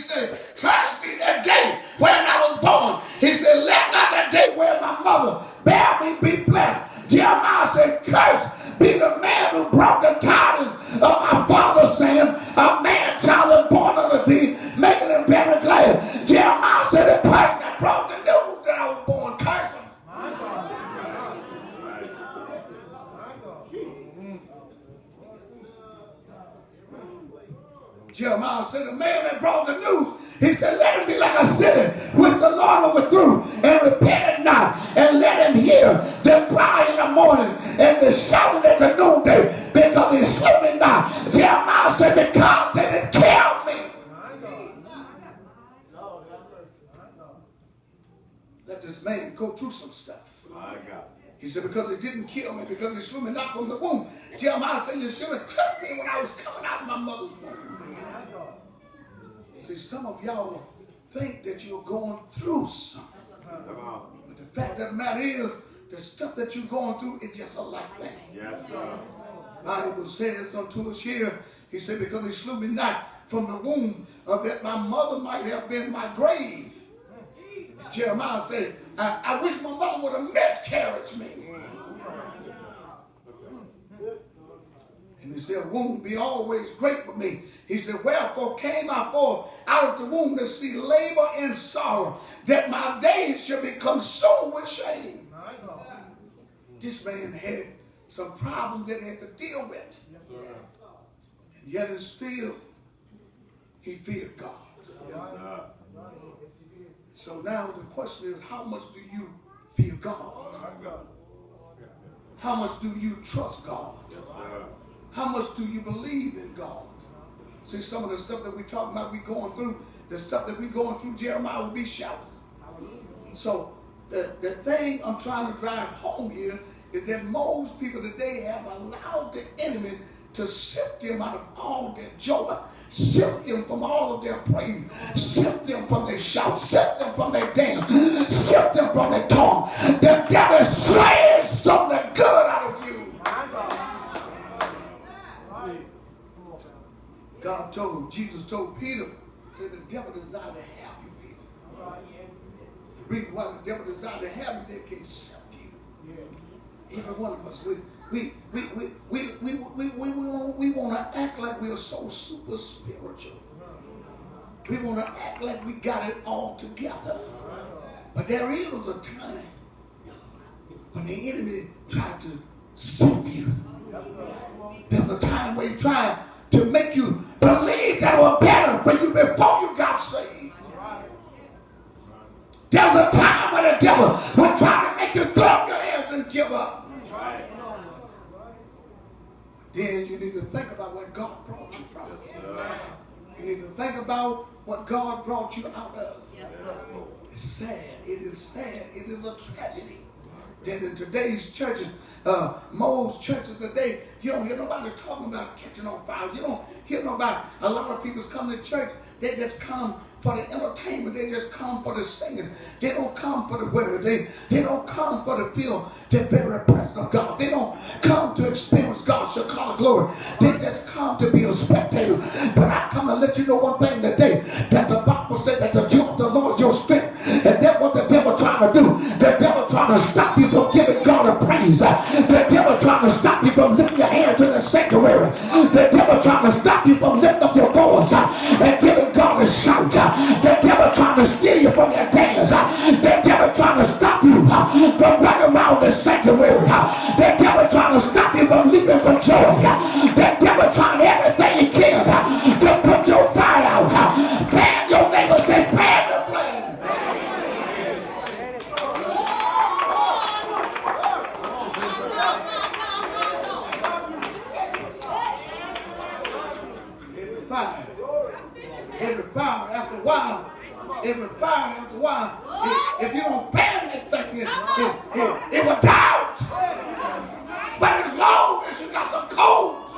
said, cursed be that day when I was born. He said, let not that day where my mother bare me be blessed. Jeremiah said, cursed be the man who brought the tidings of my father, saying, a man child is born unto thee, making him very glad. Jeremiah said, the person that brought the news that I was born, curse him. Jeremiah said, the man that brought the news, he said, let him be like a city which the Lord overthrew, and repented not, and let him hear the cry in the morning and the shouting at the noonday, because he's sleeping not. Jeremiah said, because they didn't kill me. Let this man go through some stuff. He said, because he didn't kill me, because he slew me not from the womb. Jeremiah said, you should have took me when I was coming out of my mother's womb. See, some of y'all think that you're going through something. But the fact of the matter is, the stuff that you're going through is just a life thing. Yes, sir. The Bible says unto us here, he said, because he slew me not from the womb, that my mother might have been my grave. Jeremiah said, I wish my mother would have miscarried me. And he said, womb be always great with me. He said, wherefore came I forth out of the womb to see labor and sorrow, that my days should be consumed with shame. This man had some problems that he had to deal with. And yet and still, he feared God. So now the question is, how much do you fear God? How much do you trust God? How much do you believe in God? See, some of the stuff that we're talking about, we're going through, the stuff that we're going through, Jeremiah will be shouting. So the thing I'm trying to drive home here is that most people today have allowed the enemy to sift them out of all their joy, sift them from all of their praise, sift them from their shout, sift them from their dance, sift them from their tongue. The devil is slaying something good out of you. God told, Jesus told Peter, said the devil desired to have you, Peter. The reason why the devil desired to have you, they can sift you. Every one of us, we want to act like we're so super spiritual. We want to act like we got it all together. But there is a time when the enemy tried to sift you. There's a time where he tried to make you believe that was better for you before you got saved. There's a time when the devil will try to make you throw up your hands and give up. Then you need to think about what God brought you from. You need to think about what God brought you out of. It's sad. It is sad. It is a tragedy that in today's churches, most churches today, you don't hear nobody talking about catching on fire. You don't hear nobody. A lot of people come to church, they just come for the entertainment. They just come for the singing. They don't come for the word. They don't come for the feel the very presence of God. They don't come to experience God's Shekinah glory. They just come to be a spectator. But I come to let you know one thing today, that the Bible said that the joy of the Lord is your strength. And that's what the devil trying to do. The devil trying to stop you from giving God a praise. The devil trying to stop you from lifting your hands in the sanctuary. The devil trying to stop you from lifting up your voice and giving God a shout. The devil trying to steal you from your dance. The devil trying to stop you from running around the sanctuary. The devil trying to stop you from leaping for joy. The devil trying everything he can to put your fire out. Fan your neighbor, say fan the flame. Every fire after a while, if you don't fan that thing, it will die out. But as long as you got some coals,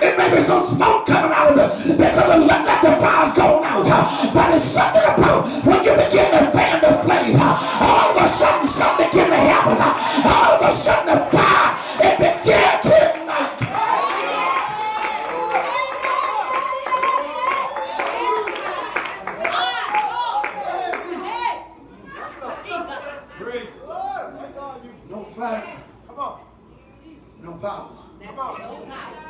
it may be some smoke coming out of it because it looked like the fire's going out. But it's something about when you begin to fan the flame, all of a sudden something begin to happen. All of a sudden the fire, it fire, Come on. no power. Come on.